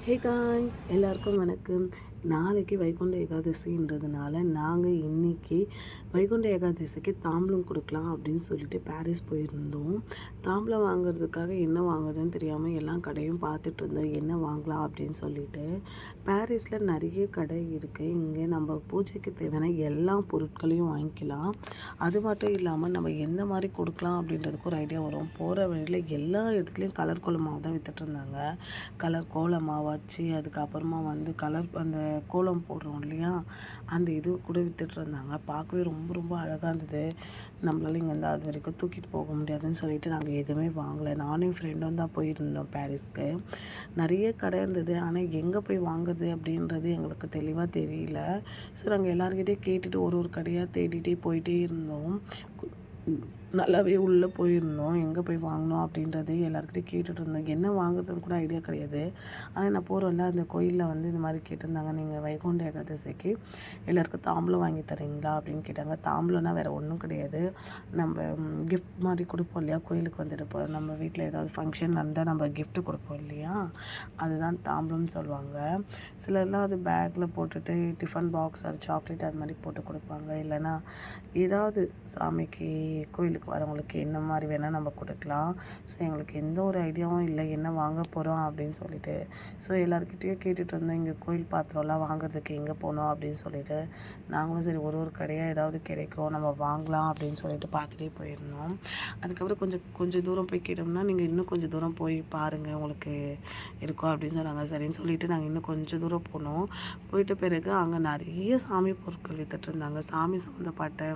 Hey guys, எல்லாருக்கும் வணக்கம். நாளைக்கு வைகுண்ட ஏகாதசின்றதுனால நாங்கள் இன்றைக்கி வைகுண்ட ஏகாதசிக்கு தாம்பலம் கொடுக்கலாம் அப்படின்னு சொல்லிட்டு பாரிஸ் போயிருந்தோம். தாம்பலம் வாங்குறதுக்காக என்ன வாங்குறதுன்னு தெரியாமல் எல்லா கடையும் பார்த்துட்டு இருந்தோம், என்ன வாங்கலாம் அப்படின்னு சொல்லிட்டு. பாரிஸில் நிறைய கடை இருக்குது. இங்கே நம்ம பூஜைக்கு தேவையான எல்லா பொருட்களையும் வாங்கிக்கலாம். அது மட்டும் இல்லாமல் நம்ம எந்த மாதிரி கொடுக்கலாம் அப்படின்றதுக்கு ஒரு ஐடியா வரும். போகிற வழியில் எல்லா இடத்துலையும் கலர் கோலமாவு தான் விற்றுட்டு இருந்தாங்க. கலர் கோலமாவு வச்சு அதுக்கப்புறமா கலர் அந்த கோலம் போடுறோம் இல்லையா, அந்த இது கூட விற்றுட்டு இருந்தாங்க. பார்க்கவே ரொம்ப ரொம்ப அழகாக இருந்தது. நம்மளால இங்கேருந்து அது வரைக்கும் தூக்கிட்டு போக முடியாதுன்னு சொல்லிட்டு நாங்கள் எதுவுமே வாங்கலை. நானும் என் ஃப்ரெண்டும் தான் போயிருந்தோம் பாரிஸ்க்கு. நிறைய கடை இருந்தது, ஆனால் எங்கே போய் வாங்குறது அப்படின்றது எங்களுக்கு தெளிவாக தெரியல. ஸோ நாங்கள் எல்லாருக்கிட்டே கேட்டுட்டு ஒரு கடையாக தேடிகிட்டே போயிட்டே இருந்தோம். நல்லாவே உள்ளே போயிருந்தோம். எங்கே போய் வாங்கினோம் அப்படின்றது எல்லாருக்கிட்டையும் கேட்டுட்டு இருந்தோம். என்ன வாங்குறதுன்னு கூட ஐடியா கிடையாது. ஆனால் நான் போகிறோம்ல, அந்த கோயிலில் இந்த மாதிரி கேட்டிருந்தாங்க, நீங்கள் வைகுண்ட ஏகாதசிக்கு எல்லாருக்கும் தாம்பலம் வாங்கி தரீங்களா அப்படின்னு கேட்டாங்க. தாம்பலம்னா வேறு ஒன்றும் கிடையாது, நம்ம கிஃப்ட் மாதிரி கொடுப்போம் இல்லையா, கோயிலுக்கு வந்துட்டு நம்ம வீட்டில் ஏதாவது ஃபங்க்ஷன் நடந்தால் நம்ம கிஃப்ட்டு கொடுப்போம் இல்லையா, அதுதான் தாம்பலம்னு சொல்லுவாங்க. சிலர்லாம் அது பேக்கில் போட்டுட்டு டிஃபன் பாக்ஸ் அது சாக்லேட் அது மாதிரி போட்டு கொடுப்பாங்க. இல்லைன்னா ஏதாவது சாமிக்கு கோயிலுக்கு வரவங்களுக்கு என்ன மாதிரி வேணால் நம்ம கொடுக்கலாம். ஸோ எங்களுக்கு எந்த ஒரு ஐடியாவும் இல்லை என்ன வாங்க போகிறோம் அப்படின்னு சொல்லிட்டு. ஸோ எல்லாருக்கிட்டேயும் கேட்டுட்டு இருந்தோம், இங்கே கோயில் பாத்திரம்லாம் வாங்குறதுக்கு எங்கே போனோம் அப்படின்னு சொல்லிட்டு. நாங்களும் சரி ஒரு கடையாக ஏதாவது கிடைக்கும் நம்ம வாங்கலாம் அப்படின்னு சொல்லிட்டு பார்த்துட்டே போயிருந்தோம். அதுக்கப்புறம் கொஞ்சம் தூரம் போய் கேட்டோம்னா, நீங்கள் இன்னும் கொஞ்சம் தூரம் போய் பாருங்கள் உங்களுக்கு இருக்கும் அப்படின்னு சொன்னாங்க. சரின்னு சொல்லிட்டு நாங்கள் இன்னும் கொஞ்சம் தூரம் போனோம். போயிட்ட பிறகு அங்கே நிறைய சாமி பொருட்கள் விற்றுட்டு இருந்தாங்க. சாமி சம்மந்தப்பட்ட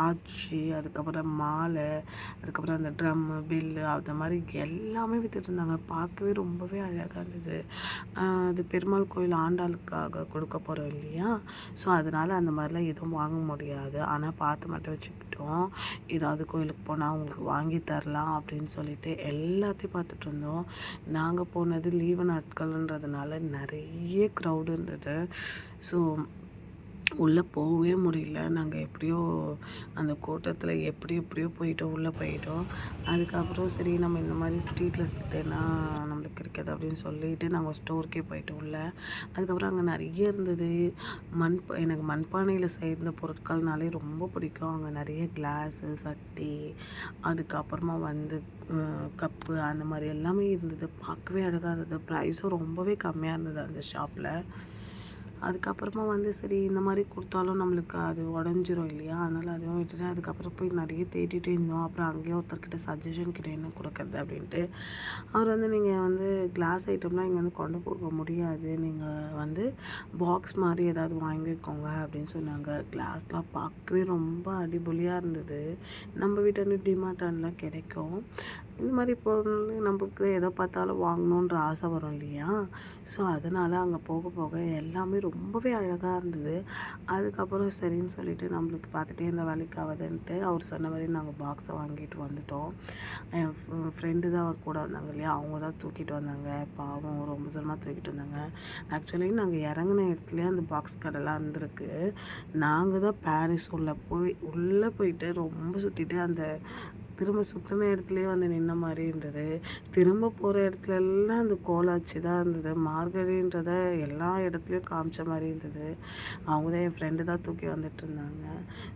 ஆச்சி, அதுக்கப்புறம் மாலை, அதுக்கப்புறம் அந்த ட்ரம்மு பில்லு அந்த மாதிரி எல்லாமே விற்றுட்டு இருந்தாங்க. பார்க்கவே ரொம்பவே அழகாக இருந்தது. அது பெருமாள் கோயில் ஆண்டாளுக்காக கொடுக்க போகிறோம் இல்லையா, ஸோ அதனால் அந்த மாதிரிலாம் எதுவும் வாங்க முடியாது. ஆனால் பார்த்து மட்டும் வச்சுக்கிட்டோம், ஏதாவது கோயிலுக்கு போனால் அவங்களுக்கு வாங்கி தரலாம் அப்படின்னு சொல்லிட்டு எல்லாத்தையும் பார்த்துட்டு இருந்தோம். நாங்கள் போனது லீவு நாட்கள்ன்றதுனால நிறைய க்ரௌடு இருந்தது. ஸோ உள்ளே போகவே முடியல. நாங்கள் எப்படியோ அந்த கூட்டத்தில் எப்படியோ போயிட்டோம், உள்ளே போயிட்டோம். அதுக்கப்புறம் சரி நம்ம இந்த மாதிரி ஸ்ட்ரீட்டில் சுற்றினா நம்மளுக்கு கிடைக்காது அப்படின்னு சொல்லிட்டு நாங்கள் ஸ்டோருக்கே போயிட்டோம் உள்ள. அதுக்கப்புறம் அங்கே நிறைய இருந்தது. எனக்கு மண்பானையில் செய்த பொருட்கள்னாலே ரொம்ப பிடிக்கும். அங்கே நிறைய கிளாஸு, சட்டி, அதுக்கப்புறமா கப்பு அந்த மாதிரி எல்லாமே இருந்தது. பார்க்கவே அழகாக இருந்தது. ப்ரைஸும் ரொம்பவே கம்மியாக இருந்தது அந்த ஷாப்பில். அதுக்கப்புறமா சரி இந்த மாதிரி கொடுத்தாலும் நம்மளுக்கு அது உடஞ்சிரும் இல்லையா, அதனால் அதுவும் விட்டுட்டு அதுக்கப்புறம் போய் நிறைய தேடிகிட்டே இருந்தோம். அப்புறம் அங்கேயே ஒருத்தர்கிட்ட சஜஷன் கிட்ட என்ன கொடுக்குறது அப்படின்ட்டு. அவர் நீங்கள் கிளாஸ் ஐட்டம்லாம் இங்கே கொண்டு போக முடியாது, நீங்கள் பாக்ஸ் மாதிரி ஏதாவது வாங்கிக்கோங்க அப்படின்னு சொன்னாங்க. கிளாஸ்லாம் பார்க்கவே ரொம்ப அடிபொலியாக இருந்தது. நம்ம வீட்டாண்டு டிமார்ட்டான்லாம் கிடைக்கும். இந்த மாதிரி பொருள் நம்மளுக்கு எதை பார்த்தாலும் வாங்கணுன்ற ஆசை வரும் இல்லையா, ஸோ அதனால் அங்கே போக போக எல்லாமே ரொம்பவே அழகாக இருந்தது. அதுக்கப்புறம் சரின்னு சொல்லிட்டு நம்மளுக்கு பார்த்துட்டே இந்த வேலைக்கு ஆகுதுன்ட்டு அவர் சொன்ன மாதிரி நாங்கள் பாக்ஸை வாங்கிட்டு வந்துட்டோம். என் ஃப்ரெண்டு தான் அவர் கூட வந்தாங்க இல்லையா, அவங்க தான் தூக்கிட்டு வந்தாங்க. பாவம் ரொம்ப தூரமாக தூக்கிட்டு வந்தாங்க. ஆக்சுவலி நாங்கள் இறங்கின இடத்துலேயே அந்த பாக்ஸ் கடைலாம் இருந்திருக்கு. நாங்கள் தான் பாரிஸ் உள்ளே போயிட்டு ரொம்ப சுற்றிட்டு அந்த திரும்ப சுற்றின இடத்துலையே நின்ன மாதிரி இருந்தது. திரும்ப போகிற இடத்துலலாம் அந்த கோலாச்சி தான் இருந்தது. மார்கழின்றதை எல்லா இடத்துலையும் காமிச்ச மாதிரி இருந்தது. அவங்க தான் என் ஃப்ரெண்டு தான் தூக்கி வந்துட்டு இருந்தாங்க.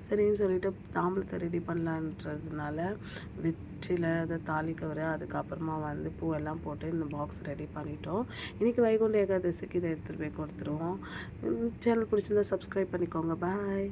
சரின்னு சொல்லிட்டு தாம்பலத்தை ரெடி பண்ணலான்றதுனால வெற்றில அதை தாலி கவரு, அதுக்கப்புறமா பூவெல்லாம் போட்டு இந்த பாக்ஸ் ரெடி பண்ணிட்டோம். இன்றைக்கி வைகுண்ட ஏகாதசிக்கு இதை எடுத்துகிட்டு போய் கொடுத்துருவோம். சேனல் பிடிச்சிருந்தா சப்ஸ்கிரைப் பண்ணிக்கோங்க. பாய்.